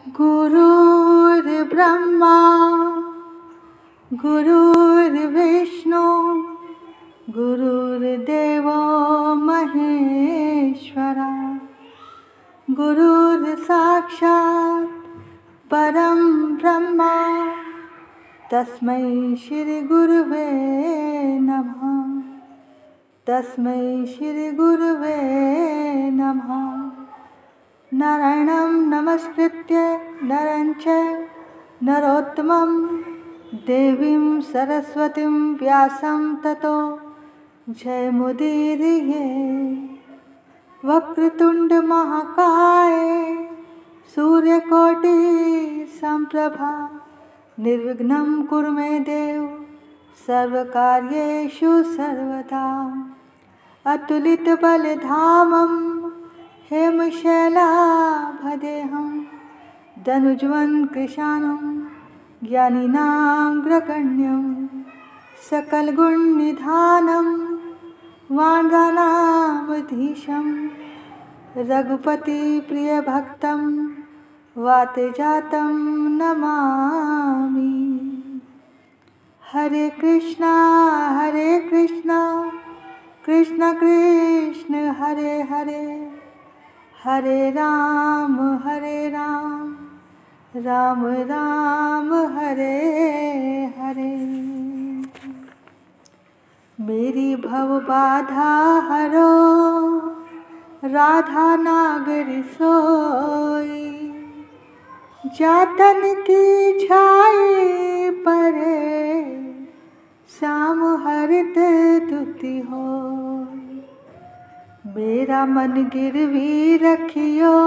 गुरुर्ब्रह्मा गुरुर्विष्णु गुरुर्देवो महेश्वरा गुरुर्साक्षात् परं ब्रह्म तस्मै श्री गुरुवे नमः। तस्मै श्री गुरुवे नमः। नारायणं नमस्कृत्य नरं चैव नरोत्तमं देवीं सरस्वतीं व्यासं ततो जयमुदीरये। वक्रतुंड महाकाय सूर्यकोटि संप्रभा निर्विघ्नं कुरु मे देव सर्वकार्येषु सर्वदा। अतुलित बलधामं हेमशैलाभदेहं धनुज्वं कृशानं ज्ञानिनां सकलगुणनिधानं वानराणामधीशं रघुपतिप्रियभक्तं वातजातं नमामि। हरे कृष्णा कृष्ण कृष्ण हरे हरे हरे राम राम राम हरे हरे। मेरी भव बाधा हरो राधा नागरी सोई। जातन की छाई परे श्याम हरित दुति हो। मेरा मन गिरवी रखियो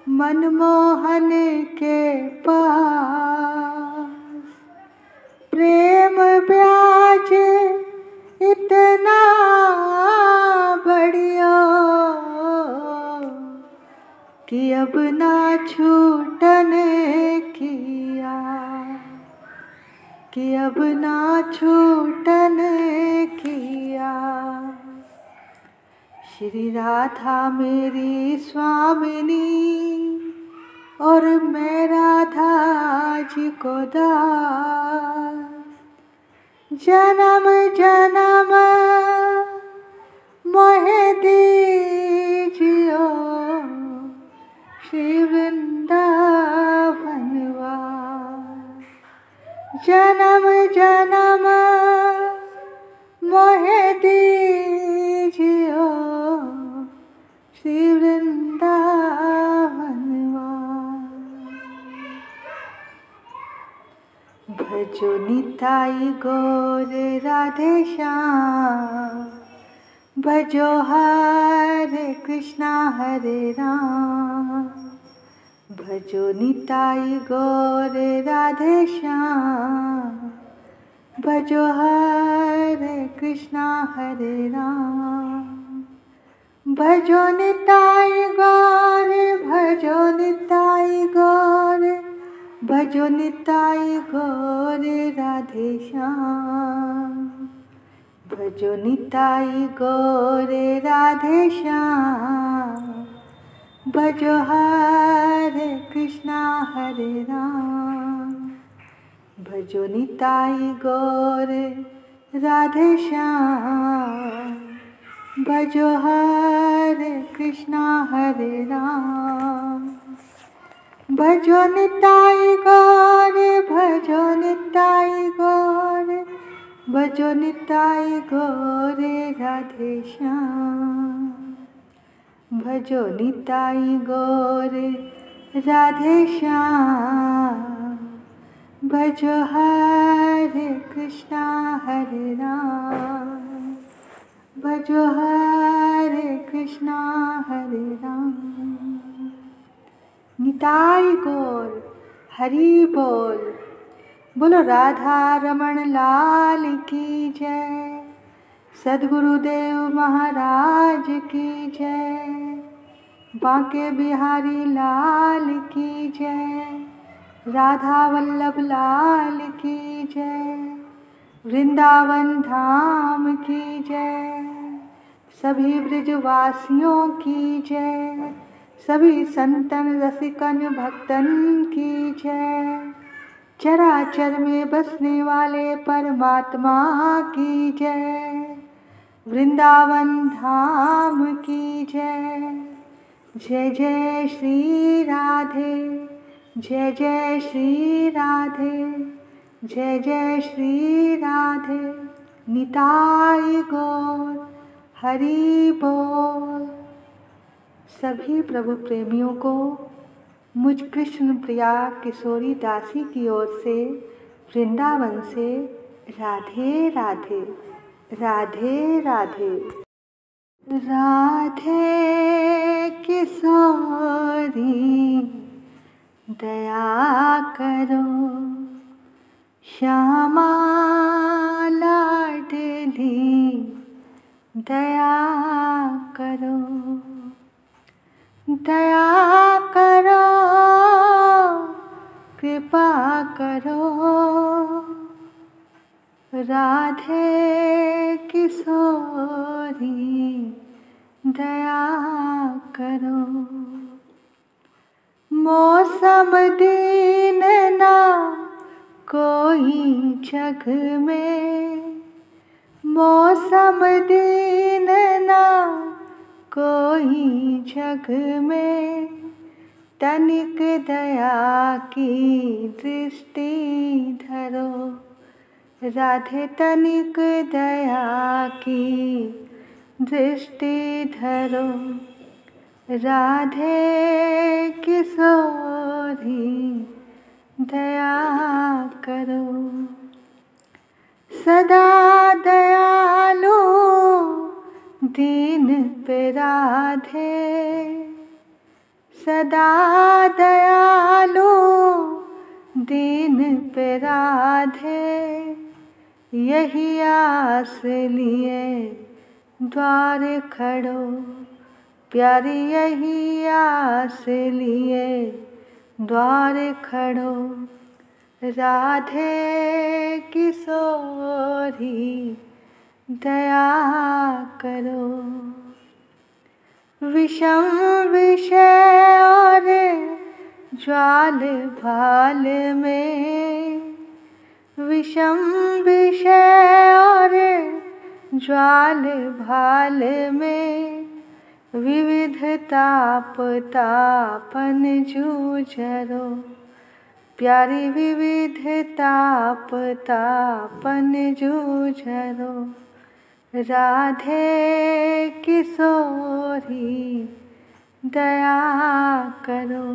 मनमोहन के पास। प्रेम ब्याज इतना बढ़ियो कि अब ना छूटने किया। कि अब ना छूटने किया। श्री राधा मेरी स्वामिनी और मैं राधा जी को दास। जन्म जन्म मोहे दीजियो श्री वृंदावन वास। जन्म जन्म मोहे दीजियो श्री वृंदावन वास। भजो निताई गौर राधे श्याम। भजो हरे कृष्णा हरे राम। भजो निताई गौर राधे श्याम। भजो हरे कृष्णा हरे राम। भजो निताई गौर भजो निताई गौर भजो निताई गौर राधे श्याम। भजो निताई गौर राधे श्याम। भजो हरे कृष्णा हरे राम। भजो निताई गौर राधे श्याम। भजो हरे कृष्णा हरे राम। भजो निताई गौर भजो निताई गौर भजो निताई गौर राधे श्याम। भजो निताई गौर राधे श्याम। भजो हरे कृष्णा हरे राम। भजो हरे कृष्णा हरे राम। निताई गौर हरि बोल। बोलो राधा रमण लाल की जय। सद्गुरुदेव महाराज की जय। बांके बिहारी लाल की जय। राधा वल्लभ लाल की जय। वृंदावन धाम की जय। सभी ब्रजवासियों की जय। सभी संतन रसिकन भक्तन की जय। चराचर में बसने वाले परमात्मा की जय। वृंदावन धाम की जय। जय जय श्री राधे, जय जय श्री राधे, जय जय श्री राधे। निताई गौर हरि बोल। सभी प्रभु प्रेमियों को मुझ कृष्ण प्रिया किशोरी दासी की ओर से वृंदावन से राधे राधे, राधे राधे। राधे किशोरी दया करो, श्यामा लाडली दया करो, दया करो, कृपा करो। राधे किशोरी दया करो। मौसम दिन ना कोई जग में, मौसम दिन ना कोई जग में। तनिक दया की दृष्टि धरो, राधे तनिक दया की दृष्टि धरो। राधे किशोरी दया करो। सदा दयालु दीन पे राधे, सदा दयालु दीन पे राधे। यही आस लिए द्वार खड़ो, प्यारी यही आस लिए द्वार खड़ो। राधे किशोरी दया करो। विषम विषय और ज्वाल भाल में, विषम विषय और ज्वाल भाल में। विविध ताप तापन जूझरो, प्यारी विविध ताप तापन जूझरो। राधे किशोरी दया करो।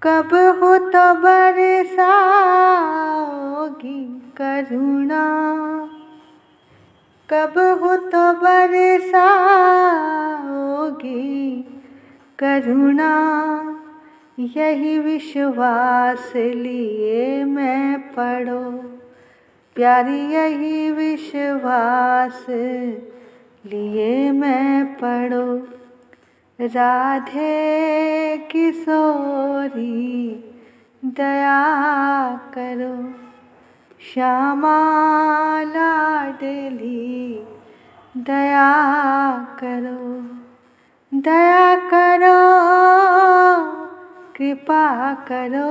कब हो तो बरसाओगी करुणा, कब हो तो बरसाओगी करुणा। यही विश्वास लिए मैं पढ़ो, प्यारी यही विश्वास लिए मैं पढ़ो। राधे किशोरी दया करो, श्यामा लाडली दया करो, दया करो, कृपा करो।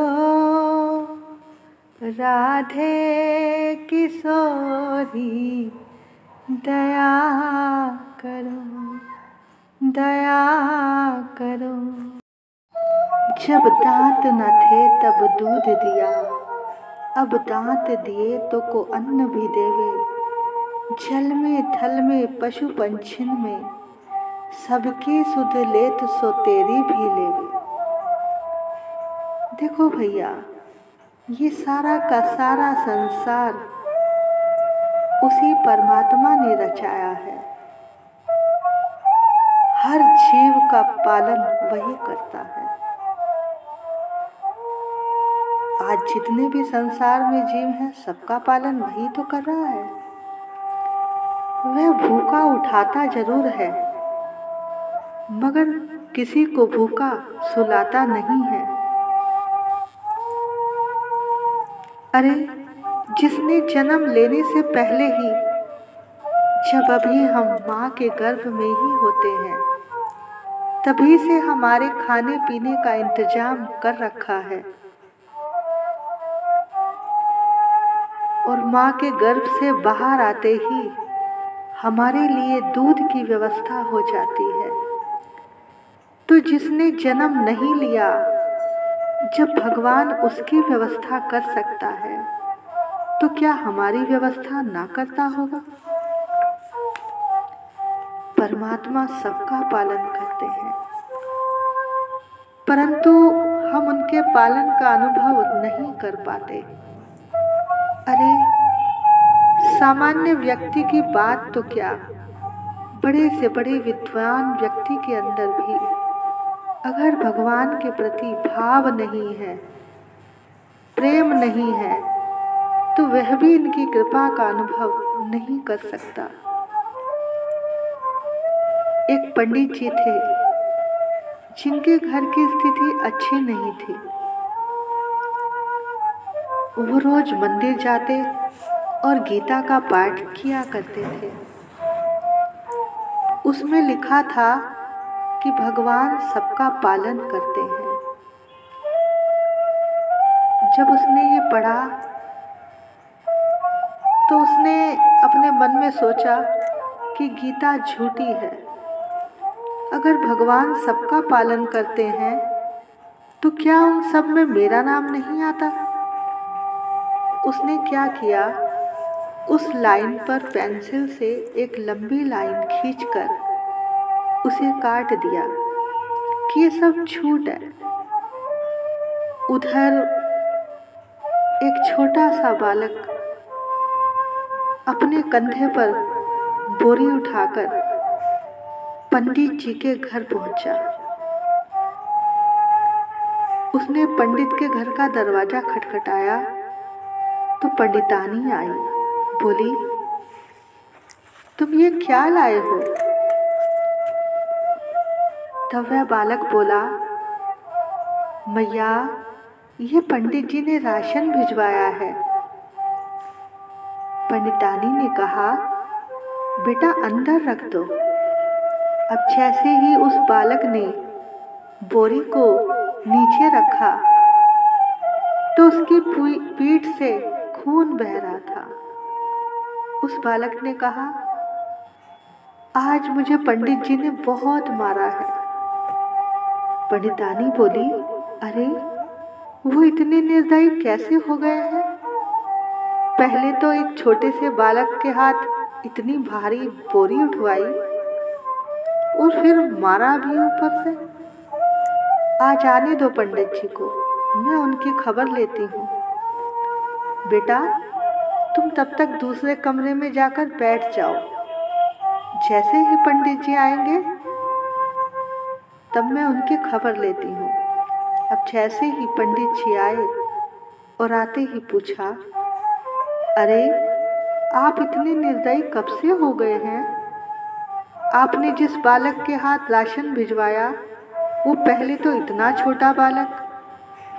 राधे किशोरी दया करो, दया करो। जब दांत न थे तब दूध दिया, अब दांत दिए तो को अन्न भी देवे। जल में थल में पशु पंछिन में, सबकी सुध लेत सो तेरी भी लेवे। देखो भैया, ये सारा का सारा संसार उसी परमात्मा ने रचाया है। हर जीव का पालन वही करता है। आज जितने भी संसार में जीव हैं, सबका पालन वही तो कर रहा है। वह भूखा उठाता जरूर है, मगर किसी को भूखा सुलाता नहीं है। अरे, जिसने जन्म लेने से पहले ही, जब अभी हम माँ के गर्भ में ही होते हैं, तभी से हमारे खाने पीने का इंतजाम कर रखा है और माँ के गर्भ से बाहर आते ही हमारे लिए दूध की व्यवस्था हो जाती है। तो जिसने जन्म नहीं लिया, जब भगवान उसकी व्यवस्था कर सकता है तो क्या हमारी व्यवस्था ना करता होगा? परमात्मा सबका पालन करते हैं, परंतु हम उनके पालन का अनुभव नहीं कर पाते। अरे सामान्य व्यक्ति की बात तो क्या, बड़े से बड़े विद्वान व्यक्ति के अंदर भी अगर भगवान के प्रति भाव नहीं है, प्रेम नहीं है, तो वह भी इनकी कृपा का अनुभव नहीं कर सकता। एक पंडित जी थे जिनके घर की स्थिति अच्छी नहीं थी। वो रोज मंदिर जाते और गीता का पाठ किया करते थे। उसमें लिखा था कि भगवान सबका पालन करते हैं। जब उसने ये पढ़ा तो उसने अपने मन में सोचा कि गीता झूठी है। अगर भगवान सबका पालन करते हैं तो क्या उन सब में मेरा नाम नहीं आता? उसने क्या किया, उस लाइन पर पेंसिल से एक लंबी लाइन खींचकर उसे काट दिया कि ये सब झूठ है। उधर एक छोटा सा बालक अपने कंधे पर बोरी उठाकर पंडित जी के घर पहुंचा। उसने पंडित के घर का दरवाजा खटखटाया तो पंडितानी आई। बोली, तुम ये क्या लाए हो? तब वह बालक बोला, मैया, ये पंडित जी ने राशन भिजवाया है। पंडितानी ने कहा, बेटा अंदर रख दो। अब जैसे ही उस बालक ने बोरी को नीचे रखा तो उसकी पीठ से खून बह रहा था। उस बालक ने कहा, आज मुझे पंडित जी ने बहुत मारा है। पंडितानी बोली, अरे वो इतने निर्दयी कैसे हो गए हैं? पहले तो एक छोटे से बालक के हाथ इतनी भारी बोरी उठवाई और फिर मारा भी ऊपर से। आज आने दो पंडित जी को, मैं उनकी खबर लेती हूँ। बेटा, तुम तब तक दूसरे कमरे में जाकर बैठ जाओ। जैसे ही पंडित जी आएंगे तब मैं उनकी खबर लेती हूँ। अब जैसे ही पंडित जी आए और आते ही पूछा, अरे आप इतने निर्दयी कब से हो गए हैं? आपने जिस बालक के हाथ राशन भिजवाया वो पहले तो इतना छोटा बालक,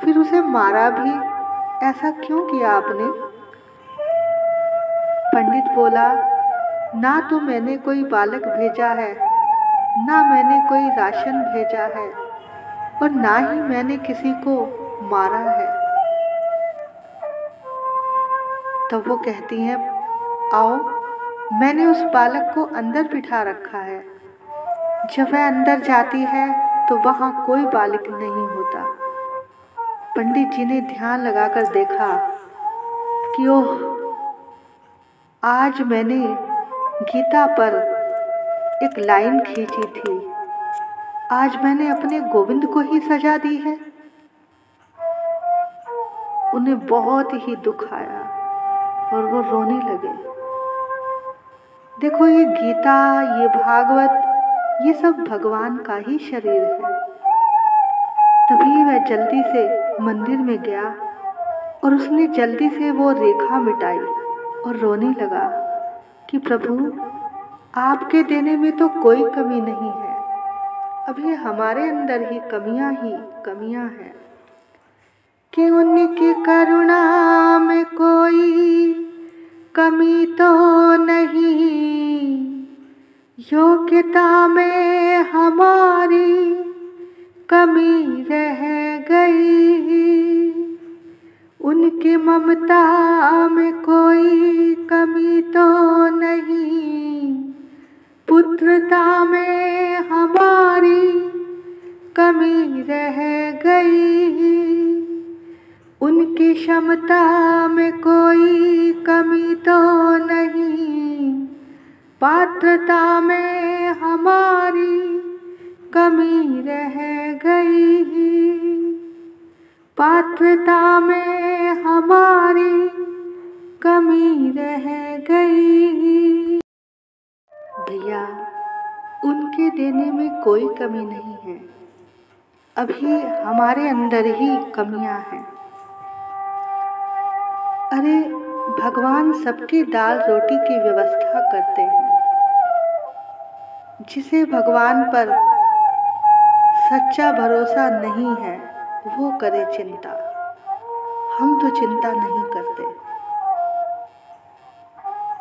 फिर उसे मारा भी, ऐसा क्यों किया आपने? पंडित बोला, ना तो मैंने कोई बालक भेजा है, ना मैंने कोई राशन भेजा है और ना ही मैंने किसी को मारा है। तो वो कहती हैं, आओ, मैंने उस बालक को अंदर बिठा रखा है। जब वह अंदर जाती है तो वहाँ कोई बालक नहीं होता। पंडित जी ने ध्यान लगाकर देखा कि ओह, आज मैंने गीता पर एक लाइन खींची थी, आज मैंने अपने गोविंद को ही सजा दी है। उन्हें बहुत ही दुख आया और वो रोने लगे। देखो, ये गीता, ये भागवत, ये सब भगवान का ही शरीर है। तभी वह जल्दी से मंदिर में गया और उसने जल्दी से वो रेखा मिटाई और रोने लगा कि प्रभु, आपके देने में तो कोई कमी नहीं है, अभी हमारे अंदर ही कमियां हैं कि उनकी करुणा में कोई कमी तो नहीं, योग्यता में हमारी कमी रह गई, उनकी ममता में कोई कमी तो नहीं, पुत्रता में हमारी कमी रह गई, उनकी क्षमता में कोई कमी तो नहीं, पात्रता में हमारी कमी रह गई, पात्रता में हमारी कमी रह गई। भैया, उनके देने में कोई कमी नहीं है, अभी हमारे अंदर ही कमियां हैं। अरे भगवान सबकी दाल रोटी की व्यवस्था करते हैं। जिसे भगवान पर सच्चा भरोसा नहीं है वो करे चिंता, हम तो चिंता नहीं करते।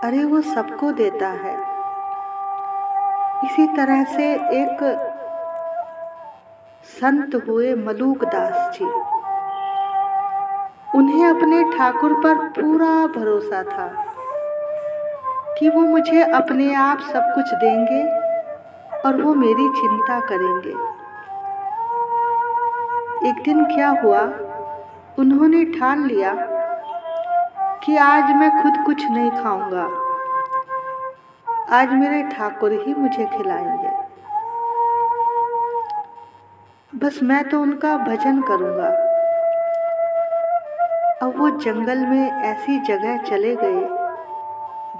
अरे वो सबको देता है। इसी तरह से एक संत हुए मलूक दास जी, उन्हें अपने ठाकुर पर पूरा भरोसा था कि वो मुझे अपने आप सब कुछ देंगे और वो मेरी चिंता करेंगे। एक दिन क्या हुआ, उन्होंने ठान लिया कि आज मैं खुद कुछ नहीं खाऊंगा, आज मेरे ठाकुर ही मुझे खिलाएंगे, बस मैं तो उनका भजन करूंगा। अब वो जंगल में ऐसी जगह चले गए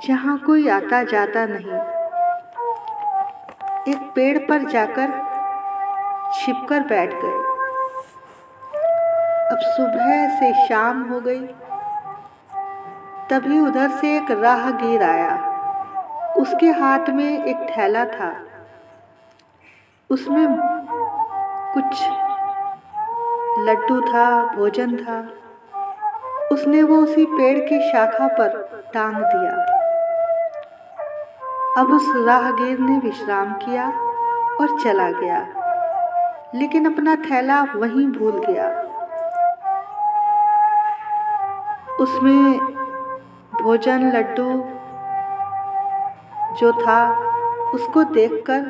जहां कोई आता जाता नहीं। एक पेड़ पर जाकर छिपकर बैठ गए। अब सुबह से शाम हो गई, तभी उधर से एक राहगीर आया। उसके हाथ में एक थैला था, उसमें कुछ लड्डू था, भोजन था। उसने वो उसी पेड़ की शाखा पर टांग दिया। अब उस राहगीर ने विश्राम किया और चला गया, लेकिन अपना थैला वहीं भूल गया। उसमें भोजन लड्डू जो था, उसको देखकर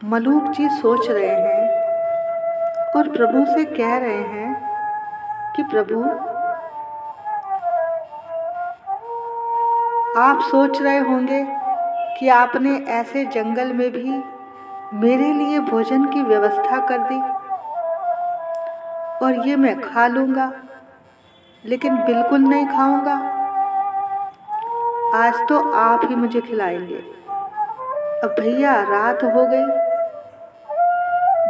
मलूक जी सोच रहे हैं और प्रभु से कह रहे हैं कि प्रभु, आप सोच रहे होंगे कि आपने ऐसे जंगल में भी मेरे लिए भोजन की व्यवस्था कर दी और ये मैं खा लूँगा, लेकिन बिल्कुल नहीं खाऊंगा। आज तो आप ही मुझे खिलाएंगे। अब भैया रात हो गई,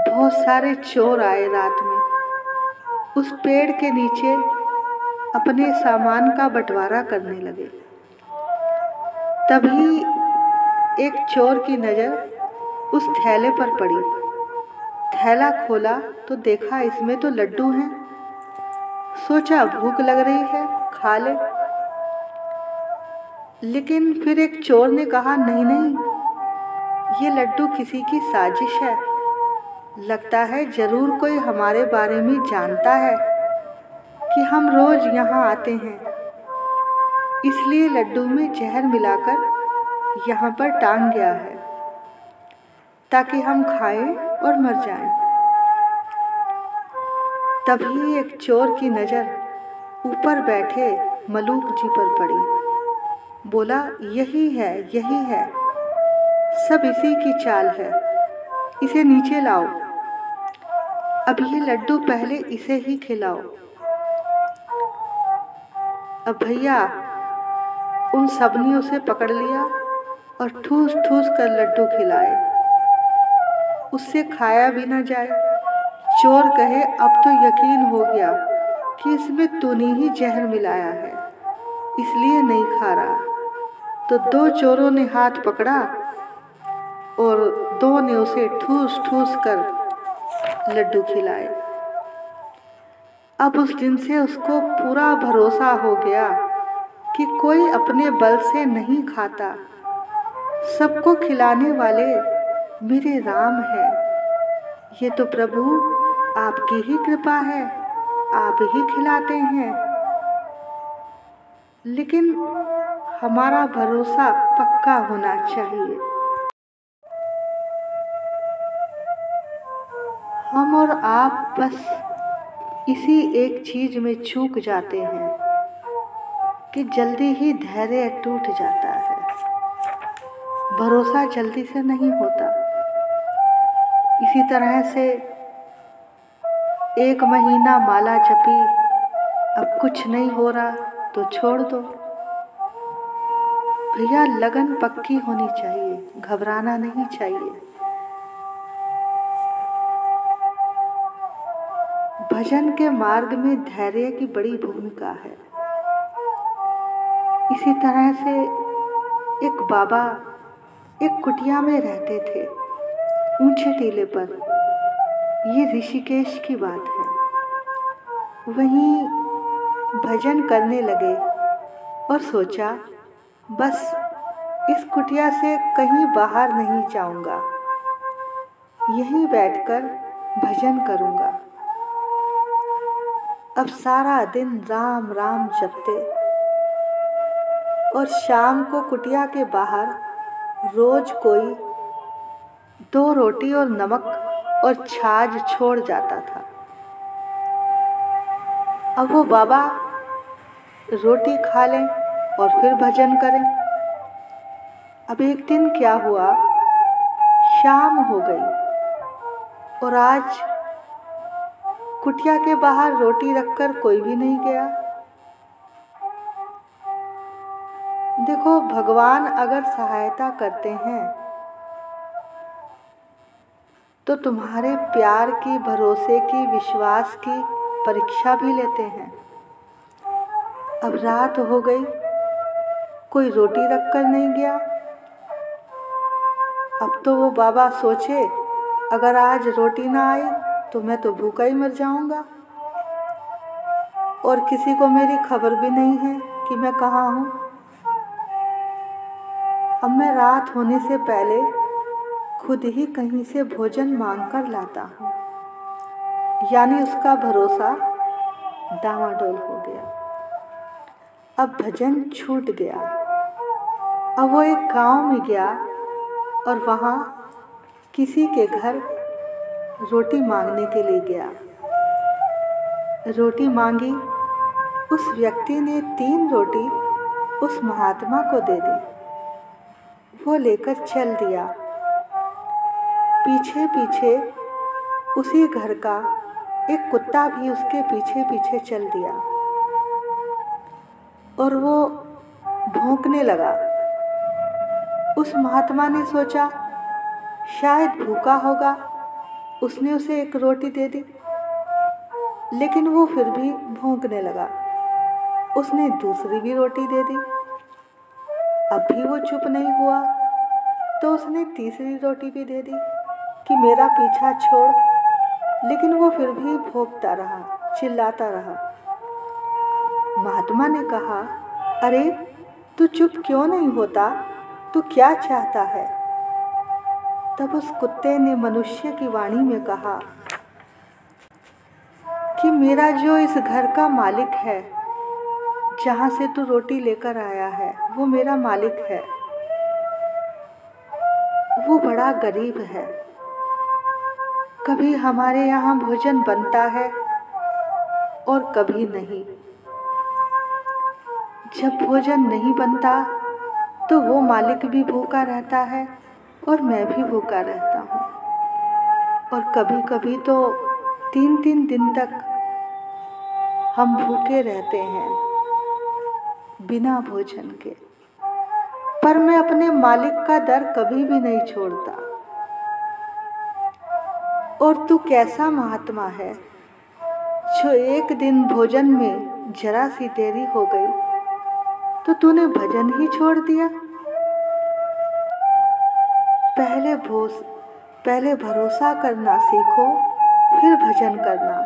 बहुत सारे चोर आए रात में, उस पेड़ के नीचे अपने सामान का बंटवारा करने लगे। तभी एक चोर की नज़र उस थैले पर पड़ी। थैला खोला तो देखा इसमें तो लड्डू हैं। सोचा भूख लग रही है, खा ले। लेकिन फिर एक चोर ने कहा, नहीं नहीं, ये लड्डू किसी की साजिश है। लगता है जरूर कोई हमारे बारे में जानता है कि हम रोज यहाँ आते हैं, इसलिए लड्डू में जहर मिलाकर यहाँ पर टांग गया है ताकि हम खाएं और मर जाएं। तभी एक चोर की नज़र ऊपर बैठे मलूक जी पर पड़ी। बोला, यही है, यही है, सब इसी की चाल है, इसे नीचे लाओ। अब ये लड्डू पहले इसे ही खिलाओ। अब भैया उन सबने उसे पकड़ लिया और ठूस ठूस कर लड्डू खिलाए। उससे खाया भी न जाए। चोर कहे, अब तो यकीन हो गया कि इसमें तूने ही जहर मिलाया है, इसलिए नहीं खा रहा। तो दो चोरों ने हाथ पकड़ा और दो ने उसे ठूस ठूस कर लड्डू खिलाए। अब उस दिन से उसको पूरा भरोसा हो गया कि कोई अपने बल से नहीं खाता, सबको खिलाने वाले मेरे राम हैं। ये तो प्रभु आपकी ही कृपा है, आप ही खिलाते हैं, लेकिन हमारा भरोसा पक्का होना चाहिए। हम और आप बस इसी एक चीज में चूक जाते हैं कि जल्दी ही धैर्य टूट जाता है, भरोसा जल्दी से नहीं होता। इसी तरह से 1 महीना माला जपी, अब कुछ नहीं हो रहा तो छोड़ दो। भैया लगन पक्की होनी चाहिए, घबराना नहीं चाहिए। भजन के मार्ग में धैर्य की बड़ी भूमिका है। इसी तरह से एक बाबा एक कुटिया में रहते थे, ऊंचे टीले पर। ये ऋषिकेश की बात है। वहीं भजन करने लगे और सोचा बस इस कुटिया से कहीं बाहर नहीं जाऊंगा, यहीं बैठकर भजन करूंगा। अब सारा दिन राम राम जपते और शाम को कुटिया के बाहर रोज कोई 2 रोटी और नमक और छाछ छोड़ जाता था। अब वो बाबा रोटी खा लें और फिर भजन करें। अब एक दिन क्या हुआ, शाम हो गई और आज कुटिया के बाहर रोटी रखकर कोई भी नहीं गया। देखो, भगवान अगर सहायता करते हैं तो तुम्हारे प्यार की, भरोसे की, विश्वास की परीक्षा भी लेते हैं। अब रात हो गई, कोई रोटी रखकर नहीं गया। अब तो वो बाबा सोचे अगर आज रोटी ना आई तो मैं तो भूखा ही मर जाऊंगा और किसी को मेरी खबर भी नहीं है कि मैं कहाँ हूँ। अब मैं रात होने से पहले खुद ही कहीं से भोजन मांग कर लाता हूँ। यानी उसका भरोसा डामाडोल हो गया। अब भजन छूट गया। अब वो एक गांव में गया और वहाँ किसी के घर रोटी मांगने के लिए गया। रोटी मांगी, उस व्यक्ति ने 3 रोटी उस महात्मा को दे दी। वो लेकर चल दिया। पीछे पीछे उसी घर का एक कुत्ता भी उसके पीछे पीछे चल दिया और वो भौंकने लगा। उस महात्मा ने सोचा शायद भूखा होगा, उसने उसे 1 रोटी दे दी, लेकिन वो फिर भी भौंकने लगा। उसने दूसरी भी रोटी दे दी, अब भी वो चुप नहीं हुआ, तो उसने तीसरी रोटी भी दे दी कि मेरा पीछा छोड़, लेकिन वो फिर भी भौंकता रहा, चिल्लाता रहा। महात्मा ने कहा, अरे तू चुप क्यों नहीं होता, तू क्या चाहता है? तब उस कुत्ते ने मनुष्य की वाणी में कहा कि मेरा जो इस घर का मालिक है, जहाँ से तू रोटी लेकर आया है, वो मेरा मालिक है। वो बड़ा गरीब है। कभी हमारे यहाँ भोजन बनता है और कभी नहीं। जब भोजन नहीं बनता तो वो मालिक भी भूखा रहता है और मैं भी भूखा रहता हूँ। और कभी कभी तो 3-3 दिन तक हम भूखे रहते हैं बिना भोजन के। पर मैं अपने मालिक का दर कभी भी नहीं छोड़ता। और तू कैसा महात्मा है जो एक दिन भोजन में जरा सी देरी हो गई तो तूने भजन ही छोड़ दिया। पहले भरोसा करना सीखो, फिर भजन करना।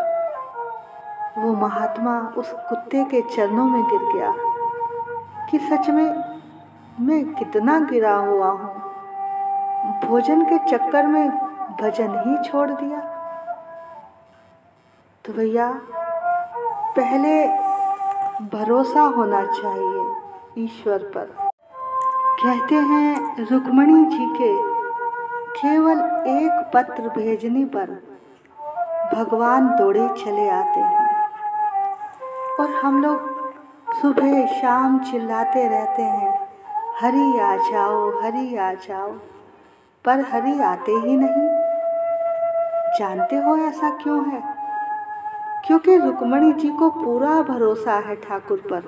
वो महात्मा उस कुत्ते के चरणों में गिर गया कि सच में मैं कितना गिरा हुआ हूँ, भोजन के चक्कर में भजन ही छोड़ दिया। तो भैया पहले भरोसा होना चाहिए ईश्वर पर। कहते हैं रुक्मिणी जी के केवल एक पत्र भेजने पर भगवान दौड़े चले आते हैं, और हम लोग सुबह शाम चिल्लाते रहते हैं हरि आ जाओ, हरि आ जाओ, पर हरि आते ही नहीं। जानते हो ऐसा क्यों है? क्योंकि रुक्मिणी जी को पूरा भरोसा है ठाकुर पर।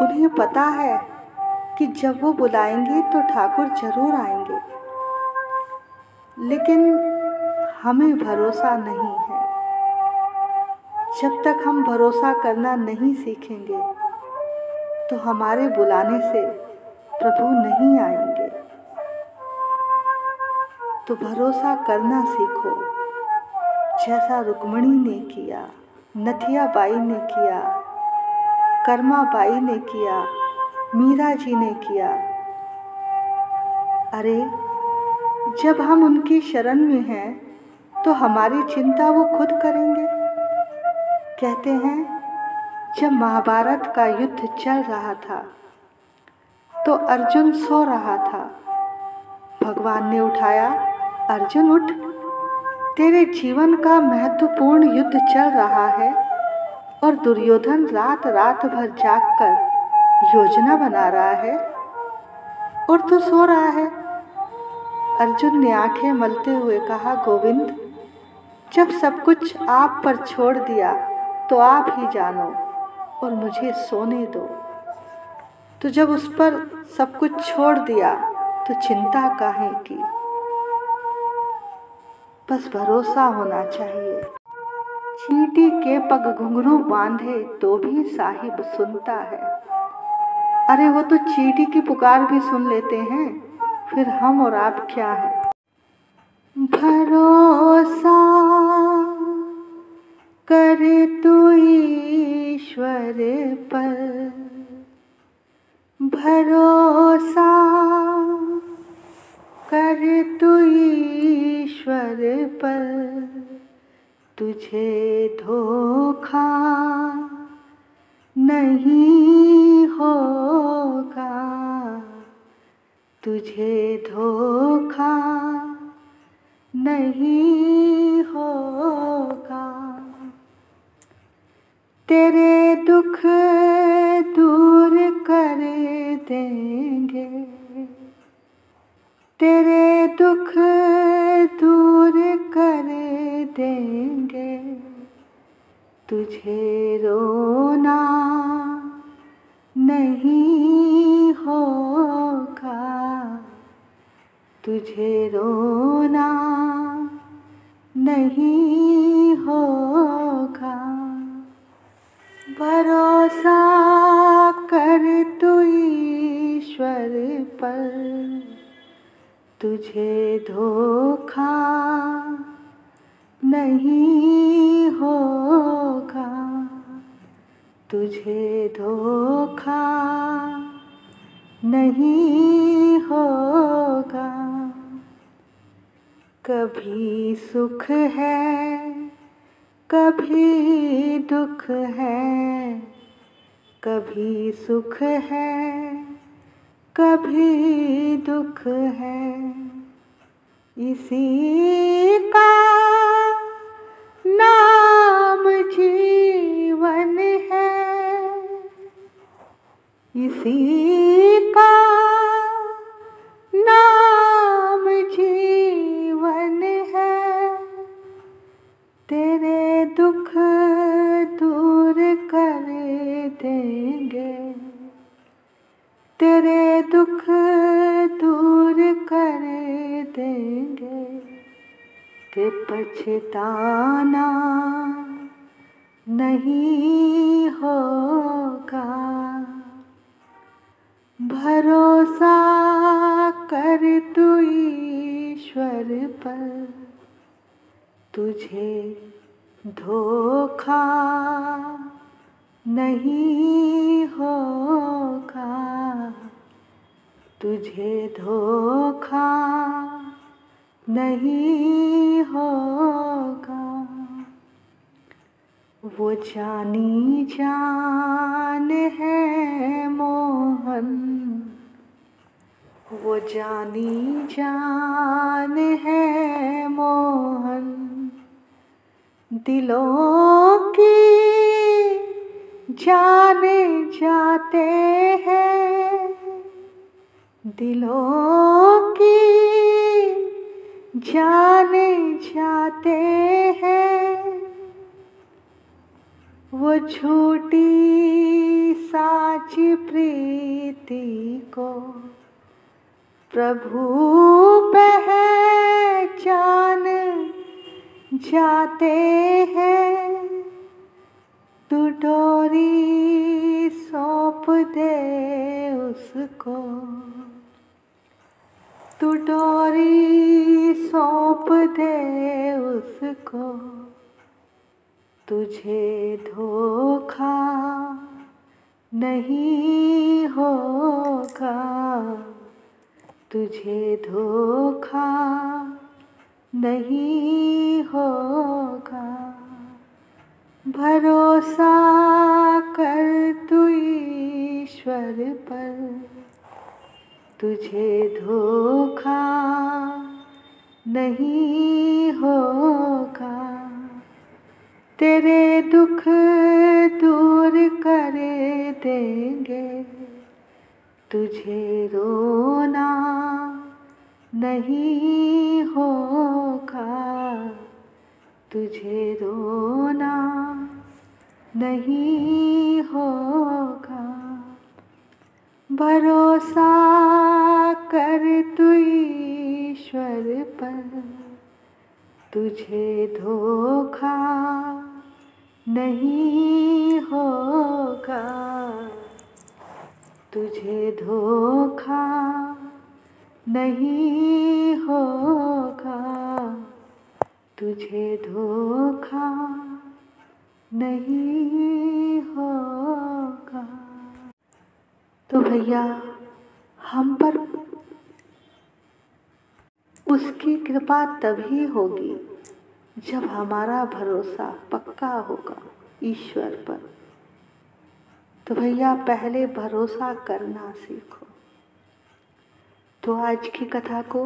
उन्हें पता है कि जब वो बुलाएंगे तो ठाकुर जरूर आएंगे, लेकिन हमें भरोसा नहीं है। जब तक हम भरोसा करना नहीं सीखेंगे तो हमारे बुलाने से प्रभु नहीं आएंगे। तो भरोसा करना सीखो, जैसा रुक्मिणी ने किया, नथिया बाई ने किया, कर्मा बाई ने किया, मीरा जी ने किया। अरे जब हम उनकी शरण में हैं तो हमारी चिंता वो खुद करेंगे। कहते हैं जब महाभारत का युद्ध चल रहा था तो अर्जुन सो रहा था। भगवान ने उठाया, अर्जुन उठ, तेरे जीवन का महत्वपूर्ण युद्ध चल रहा है और दुर्योधन रात रात भर जागकर योजना बना रहा है और तू सो रहा है। अर्जुन ने आंखें मलते हुए कहा, गोविंद जब सब कुछ आप पर छोड़ दिया तो आप ही जानो और मुझे सोने दो। तो जब उस पर सब कुछ छोड़ दिया तो चिंता काहे की। बस भरोसा होना चाहिए। चींटी के पग घुंघरू बांधे तो भी साहिब सुनता है। अरे वो तो चींटी की पुकार भी सुन लेते हैं, फिर हम और आप क्या हैं। भरोसा करे तू ईश्वर पर, भरोसा करे तू ईश्वर पर, तुझे धोखा नहीं होगा, तुझे धोखा नहीं होगा। तेरे दुख दूर कर देंगे, तेरे दुख दूर कर देंगे, तुझे रोना नहीं होगा, तुझे रोना नहीं होगा। भरोसा कर तू ईश्वर पर, तुझे धोखा नहीं होगा, तुझे धोखा नहीं होगा। कभी सुख है कभी दुख है, कभी सुख है कभी दुख है, इसी का नाम जीवन है, इसी का नाम जीवन है। तेरे दुख दूर कर देंगे, तेरे दुख दूर कर देंगे, कि पछताना नहीं होगा। भरोसा कर तू ईश्वर पर, तुझे धोखा नहीं होगा, तुझे धोखा नहीं होगा। वो जानी जान है मोहन, वो जानी जान है मोहन, दिलों की जाने जाते हैं, दिलों की जाने जाते हैं। वो झूठी साची प्रीति को प्रभु पहचान जाते हैं। तू डोरी सौंप दे उसको, तू डोरी सौंप दे उसको, तुझे धोखा नहीं होगा, तुझे धोखा नहीं होगा। भरोसा कर तू ईश्वर पर, तुझे धोखा नहीं होगा। तेरे दुख दूर कर देंगे, तुझे रोना नहीं होगा, तुझे रोना नहीं होगा। भरोसा कर तू ईश्वर पर, तुझे धोखा नहीं होगा, तुझे धोखा नहीं होगा, तुझे धोखा नहीं होगा। तो भैया हम पर उसकी कृपा तभी होगी जब हमारा भरोसा पक्का होगा ईश्वर पर। तो भैया पहले भरोसा करना सीखो। तो आज की कथा को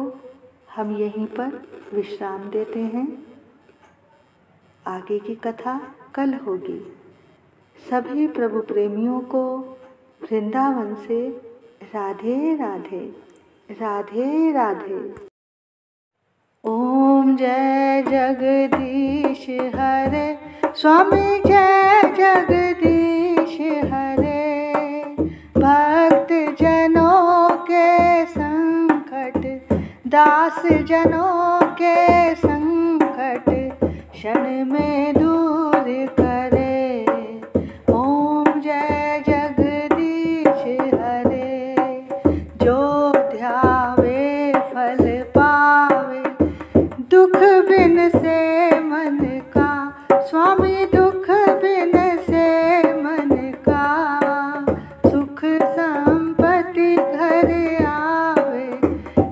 हम यहीं पर विश्राम देते हैं। आगे की कथा कल होगी। सभी प्रभु प्रेमियों को वृंदावन से राधे राधे, राधे राधे। ओम जय जगदीश हरे, स्वामी जय जगदीश हरे। भक्त जनों के संकट, दास जनों के संकट क्षण में दूर करे। ओम जय जगदीश हरे। जो ध्यावे फल पावे, दुख बिन से मन का, स्वामी दुख बिन से मन का। सुख संपत्ति घर आवे,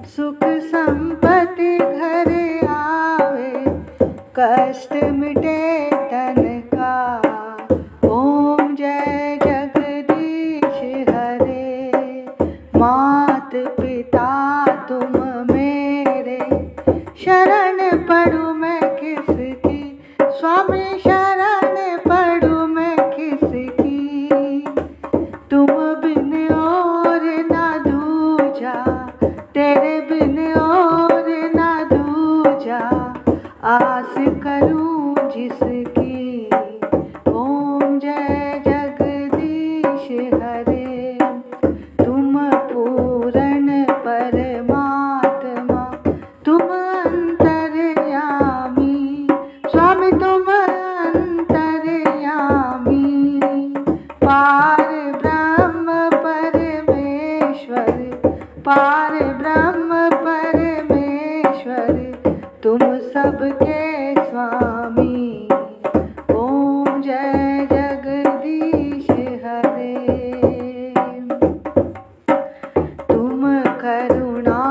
सुख संपत्ति घर आवे, कष्ट मिटे तन का। ओम जय जगदीश हरे। मात पिता तुम मेरे, शरण पढ़ूं मैं किसकी, स्वामी शरण पढ़ूं मैं किसकी। तुम बिन और ना दूजा, तेरे बिन और ना दूजा, आस करूं जिसकी। ओम जय जगदीश हरे। तुम पूर्ण परमात्मा, तुम अंतर्यामी, स्वामी तुम अंतर्यामी। पार ब्रह्म परमेश्वर, पार ब्रह्म परमेश्वर, तुम सबके स्वामी। ओम जय जगदीश हरे। तुम करुणा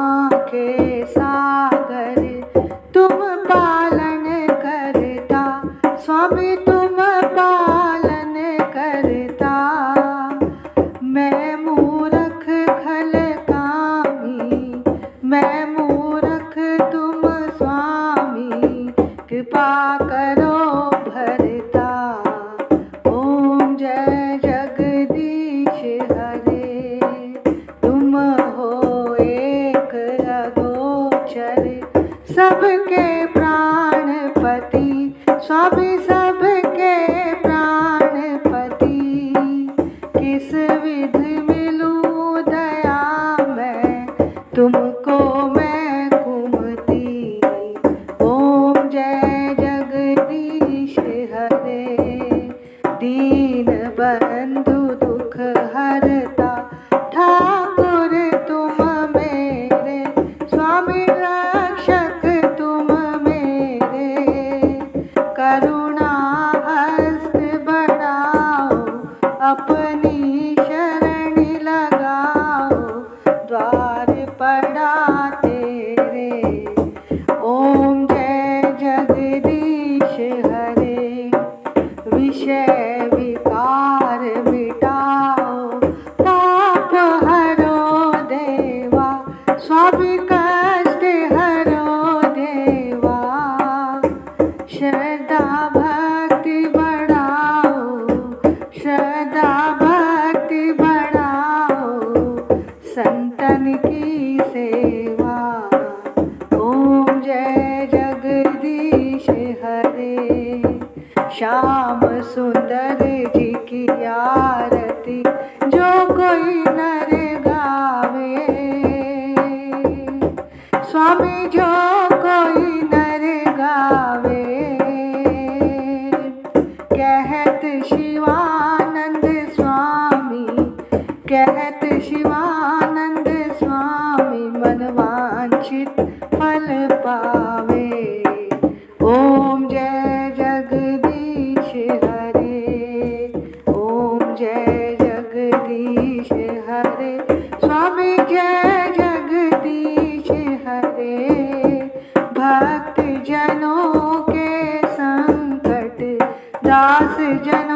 के सागर, तुम पालन करता, स्वामी तुम दीन बंधु दुख हरता ठाकुर तुम मेरे, स्वामी रक्षक तुम मेरे। करुणा हस्त बढ़ाओ, अपनी शरण लगाओ, द्वार पड़ा तेरे। ओम जय जगदीश हरे, विषय विकार मिटाओ, पाप हरो देवा, स्वामी कष्ट हरो देवा। श्रद्धा भक्ति बढ़ाओ, श्रद्धा भक्ति बढ़ाओ, संतन की सेवा। ओम जय जगदीश हरे, श्याम सुंदर जी की आरती जो कोई नर गावे, स्वामी जो कोई नर गावे। कहत शिवानंद स्वामी, कहत शिवानंद स्वामी, मन वांछित फल पावे। ओम जय जगदीश हरे, ओम जय जगदीश हरे, स्वामी जय जगदीश हरे। भक्त जनों के संकट दास जन